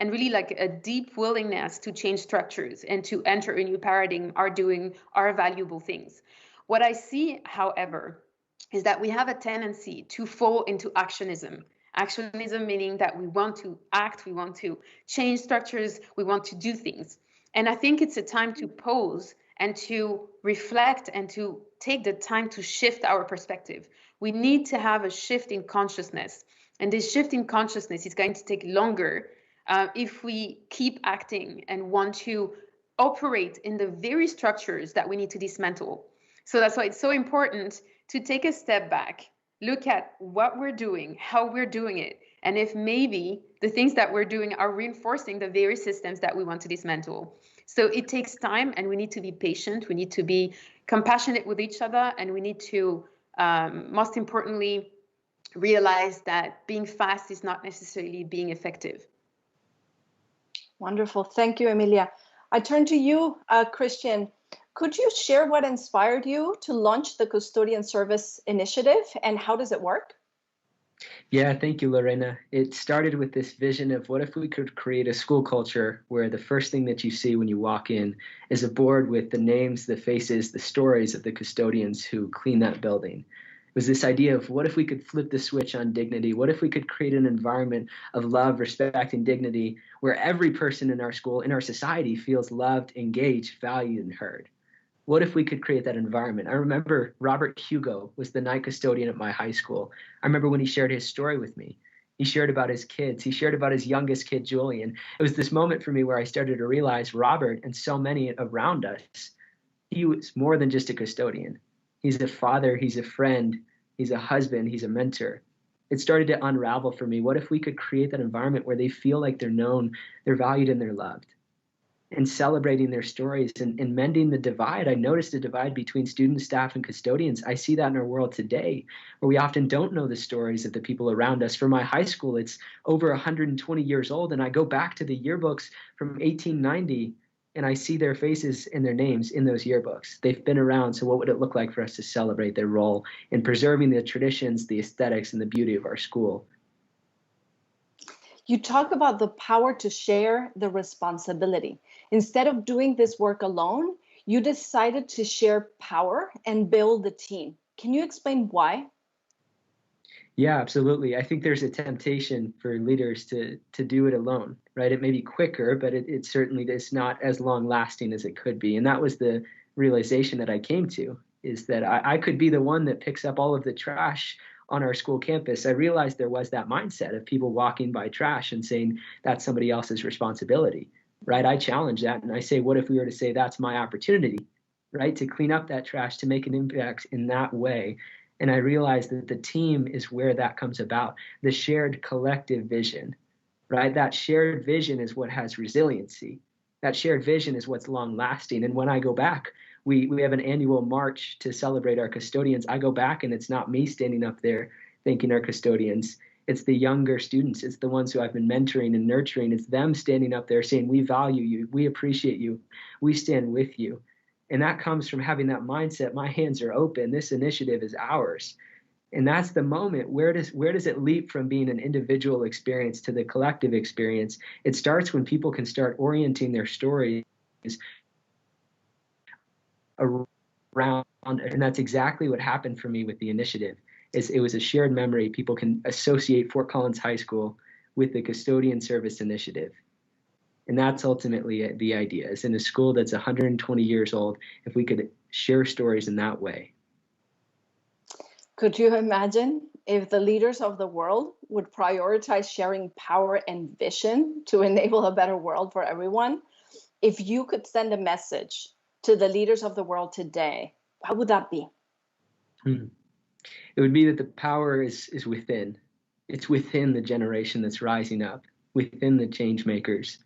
really like a deep willingness to change structures and to enter a new paradigm are doing are valuable things. What I see, however, is that we have a tendency to fall into actionism. Actionism meaning that we want to act, we want to change structures, we want to do things. And I think it's a time to pause and to reflect and to take the time to shift our perspective. We need to have a shift in consciousness. And this shift in consciousness is going to take longer if we keep acting and want to operate in the very structures that we need to dismantle. So that's why it's so important to take a step back, look at what we're doing, how we're doing it, and if maybe the things that we're doing are reinforcing the very systems that we want to dismantle. So it takes time, and we need to be patient, we need to be compassionate with each other, and we need to, most importantly, realize that being fast is not necessarily being effective. Wonderful. Thank you, Emilia. I turn to you, Christian. Could you share what inspired you to launch the Custodian Service Initiative and how does it work? Yeah, thank you, Lorena. It started with this vision of what if we could create a school culture where the first thing that you see when you walk in is a board with the names, the faces, the stories of the custodians who clean that building. It was this idea of what if we could flip the switch on dignity? What if we could create an environment of love, respect, and dignity where every person in our school, in our society, feels loved, engaged, valued, and heard? What if we could create that environment? I remember Robert Hugo was the night custodian at my high school. I remember when he shared his story with me. He shared about his kids. He shared about his youngest kid, Julian. It was this moment for me where I started to realize Robert and so many around us, he was more than just a custodian. He's a father, he's a friend, he's a husband, he's a mentor. It started to unravel for me. What if we could create that environment where they feel like they're known, they're valued, and they're loved? And celebrating their stories and mending the divide. I noticed a divide between students, staff, and custodians. I see that in our world today, where we often don't know the stories of the people around us. For my high school, it's over 120 years old, and I go back to the yearbooks from 1890, and I see their faces and their names in those yearbooks. They've been around, so what would it look like for us to celebrate their role in preserving the traditions, the aesthetics, and the beauty of our school? You talk about the power to share the responsibility. Instead of doing this work alone, you decided to share power and build a team. Can you explain why? Yeah, absolutely. I think there's a temptation for leaders to do it alone, right? It may be quicker, but it certainly is not as long lasting as it could be. And that was the realization that I came to, is that I could be the one that picks up all of the trash on our school campus. I realized there was that mindset of people walking by trash and saying that's somebody else's responsibility, right? I challenge that and I say, what if we were to say that's my opportunity, right? To clean up that trash, to make an impact in that way. And I realized that the team is where that comes about, the shared collective vision, right? That shared vision is what has resiliency. That shared vision is what's long lasting. And when I go back, we have an annual march to celebrate our custodians. I go back and it's not me standing up there thanking our custodians. It's the younger students. It's the ones who I've been mentoring and nurturing. It's them standing up there saying, we value you. We appreciate you. We stand with you. And that comes from having that mindset. My hands are open. This initiative is ours. And that's the moment. Where does it leap from being an individual experience to the collective experience? It starts when people can start orienting their stories around, and that's exactly what happened for me with the initiative. It was a shared memory. People can associate Fort Collins High School with the Custodian Service Initiative. And that's ultimately the idea, is in a school that's 120 years old, if we could share stories in that way. Could you imagine if the leaders of the world would prioritize sharing power and vision to enable a better world for everyone? If you could send a message to the leaders of the world today, what would that be? It would be that the power is within. It's within the generation that's rising up, within the change makers.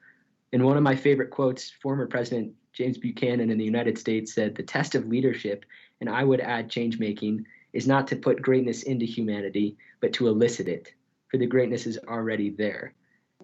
And one of my favorite quotes, former President James Buchanan in the United States said, the test of leadership, and I would add change making, is not to put greatness into humanity, but to elicit it, for the greatness is already there.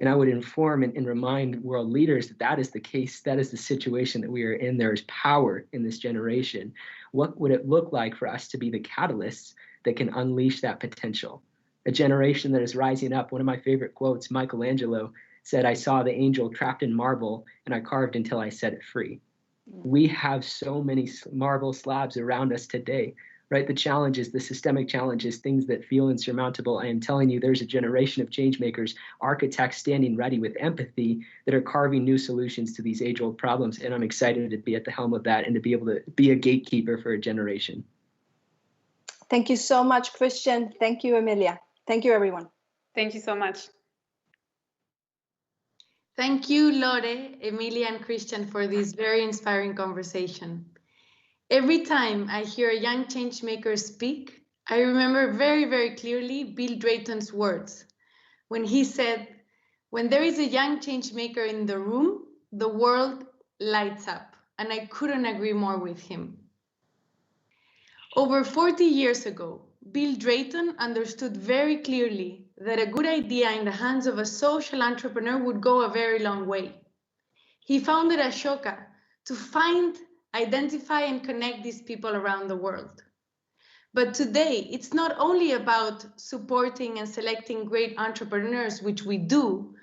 And I would inform and remind world leaders that that is the case, that is the situation that we are in. There is power in this generation. What would it look like for us to be the catalysts that can unleash that potential? A generation that is rising up. One of my favorite quotes, Michelangelo said, I saw the angel trapped in marble and I carved until I set it free. We have so many marble slabs around us today, right? The challenges, the systemic challenges, things that feel insurmountable. I am telling you, there's a generation of change makers, architects standing ready with empathy that are carving new solutions to these age-old problems. And I'm excited to be at the helm of that and to be able to be a gatekeeper for a generation. Thank you so much, Christian. Thank you, Emilia. Thank you, everyone. Thank you so much. Thank you, Lore, Emilia, and Christian for this very inspiring conversation. Every time I hear a young changemaker speak, I remember very, very clearly Bill Drayton's words when he said, when there is a young changemaker in the room, the world lights up. And I couldn't agree more with him. Over 40 years ago, Bill Drayton understood very clearly that a good idea in the hands of a social entrepreneur would go a very long way. He founded Ashoka to find, identify, and connect these people around the world. But today, it's not only about supporting and selecting great entrepreneurs, which we do,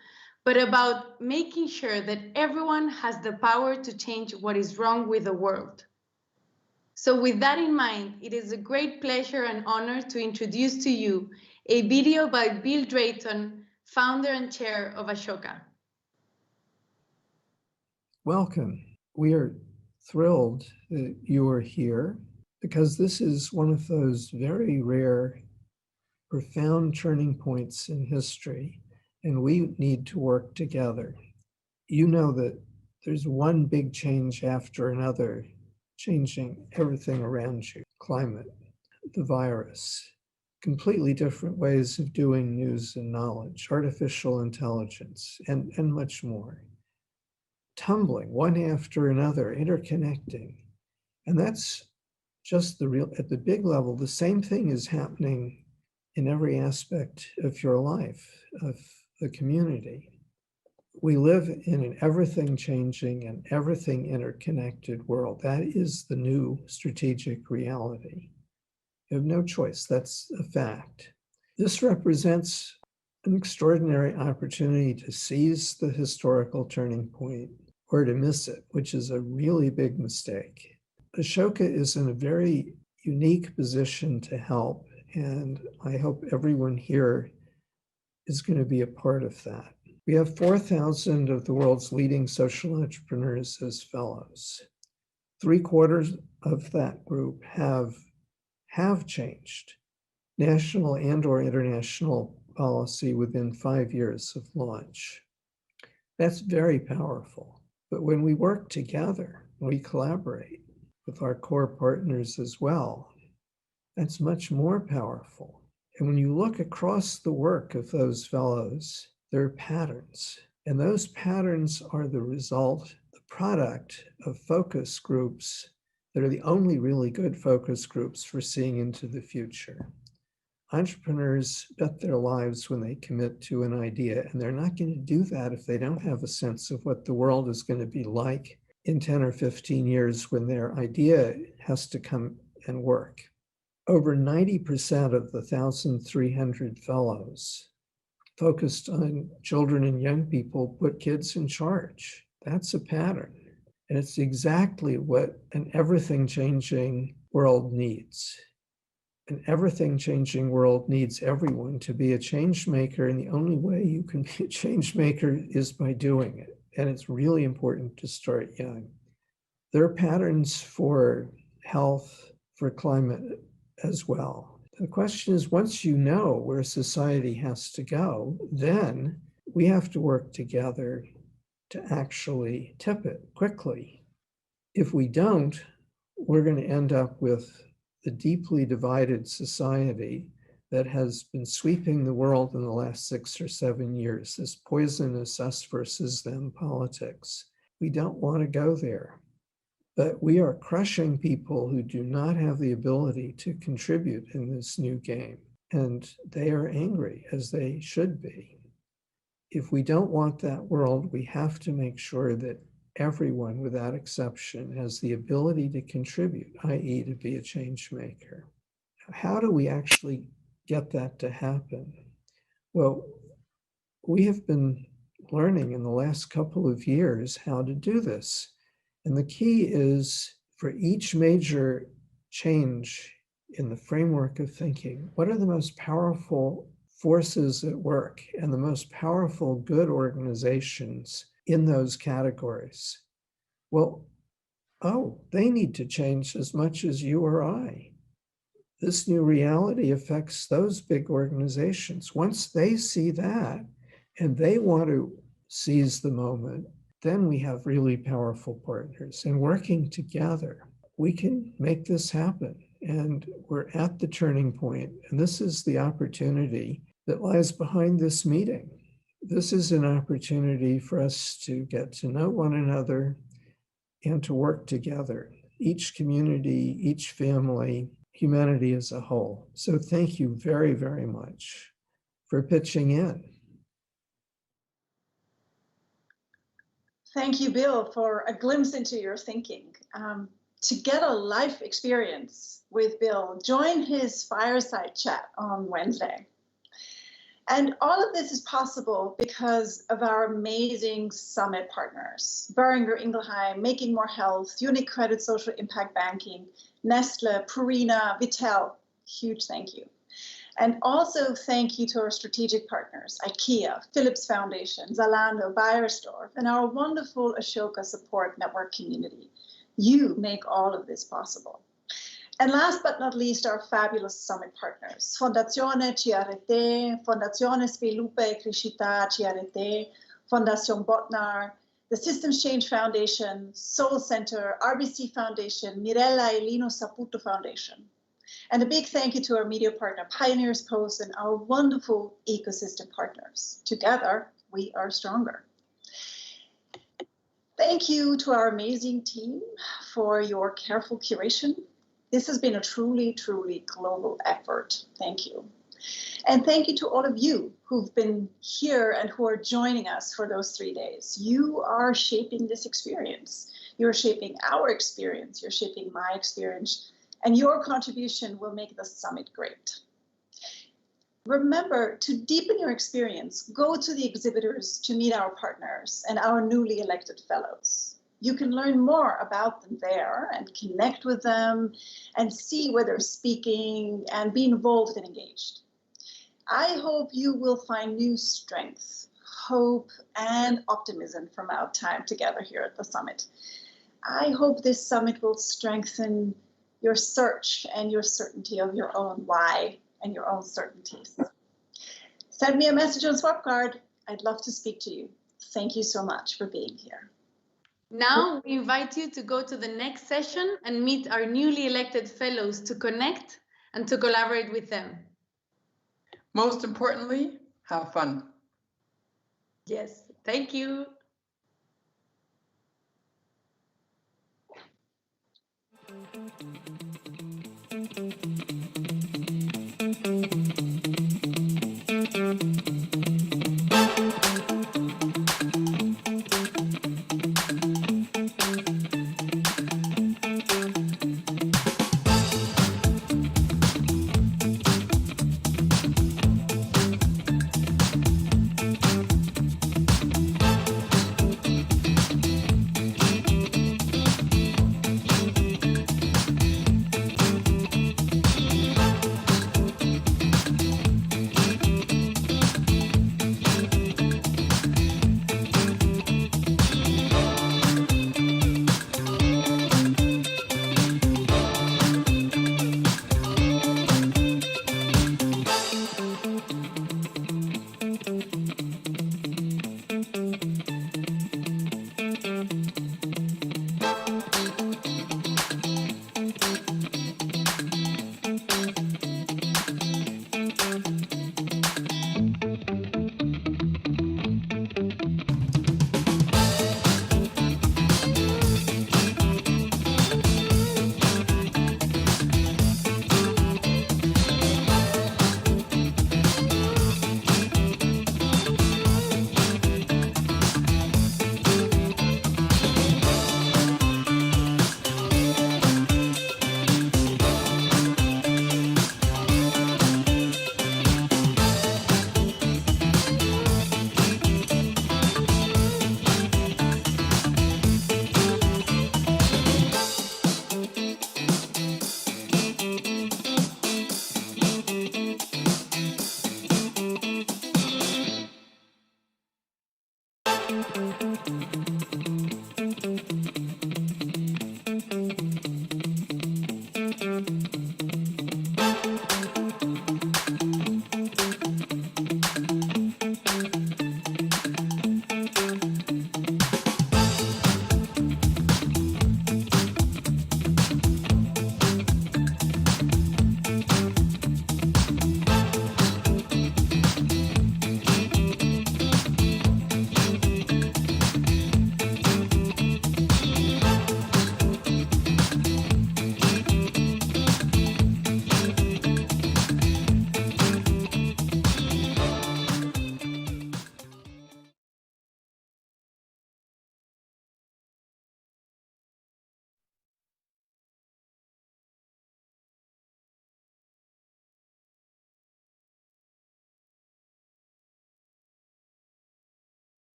but about making sure that everyone has the power to change what is wrong with the world. So with that in mind, it is a great pleasure and honor to introduce to you a video by Bill Drayton, founder and chair of Ashoka. Welcome. We are thrilled that you are here because this is one of those very rare, profound turning points in history, and we need to work together. You know that there's one big change after another, changing everything around you: climate, the virus, completely different ways of doing news and knowledge, artificial intelligence, and much more. Tumbling one after another, interconnecting. And that's just at the big level. The same thing is happening in every aspect of your life, of the community. We live in an everything changing and everything interconnected world. That is the new strategic reality. You have no choice. That's a fact. This represents an extraordinary opportunity to seize the historical turning point or to miss it, which is a really big mistake. Ashoka is in a very unique position to help, and I hope everyone here is going to be a part of that. We have 4,000 of the world's leading social entrepreneurs as fellows. 3/4 of that group have changed national and or international policy within 5 years of launch. That's very powerful. But when we work together, we collaborate with our core partners as well, that's much more powerful. And when you look across the work of those fellows, there are patterns. And those patterns are the result, the product of focus groups that are the only really good focus groups for seeing into the future. Entrepreneurs bet their lives when they commit to an idea, and they're not going to do that if they don't have a sense of what the world is going to be like in 10 or 15 years when their idea has to come and work. Over 90% of the 1,300 fellows focused on children and young people put kids in charge. That's a pattern. And it's exactly what an everything-changing world needs. An everything-changing world needs everyone to be a change maker, and the only way you can be a change maker is by doing it. And it's really important to start young. There are patterns for health, for climate as well. The question is, once you know where society has to go, then we have to work together to actually tip it quickly. If we don't, we're going to end up with the deeply divided society that has been sweeping the world in the last 6 or 7 years, this poisonous us versus them politics. We don't want to go there. But we are crushing people who do not have the ability to contribute in this new game. And they are angry, as they should be. If we don't want that world, we have to make sure that everyone, without exception, has the ability to contribute, i.e. to be a change maker. How do we actually get that to happen? Well, we have been learning in the last couple of years how to do this. And the key is, for each major change in the framework of thinking, what are the most powerful forces at work and the most powerful good organizations in those categories? Well, they need to change as much as you or I. This new reality affects those big organizations. Once they see that and they want to seize the moment, then we have really powerful partners. And working together, we can make this happen. And we're at the turning point. And this is the opportunity that lies behind this meeting. This is an opportunity for us to get to know one another and to work together, each community, each family, humanity as a whole. So thank you very, very much for pitching in. Thank you, Bill, for a glimpse into your thinking. To get a life experience with Bill, join his fireside chat on Wednesday. And all of this is possible because of our amazing summit partners, Boehringer Ingelheim, Making More Health, UniCredit Social Impact Banking, Nestle, Purina, Vittel. Huge thank you. And also thank you to our strategic partners, IKEA, Philips Foundation, Zalando, Beiersdorf, and our wonderful Ashoka support network community. You make all of this possible. And last but not least, our fabulous summit partners, Fondazione CRT, Fondazione Sviluppo e Crescita CRT, Fondazione Botnar, the Systems Change Foundation, Soul Center, RBC Foundation, Mirella e Lino Saputo Foundation. And a big thank you to our media partner, Pioneers Post, and our wonderful ecosystem partners. Together, we are stronger. Thank you to our amazing team for your careful curation. This has been a truly, truly global effort. Thank you. And thank you to all of you who've been here and who are joining us for those 3 days. You are shaping this experience. You're shaping our experience. You're shaping my experience. And your contribution will make the summit great. Remember, to deepen your experience, go to the exhibitors to meet our partners and our newly elected fellows. You can learn more about them there and connect with them and see where they're speaking and be involved and engaged. I hope you will find new strength, hope, and optimism from our time together here at the summit. I hope this summit will strengthen your search and your certainty of your own why and your own certainties. Send me a message on Swapcard. I'd love to speak to you. Thank you so much for being here. Now we invite you to go to the next session and meet our newly elected fellows to connect and to collaborate with them. Most importantly, have fun. Yes, thank you. Thank you.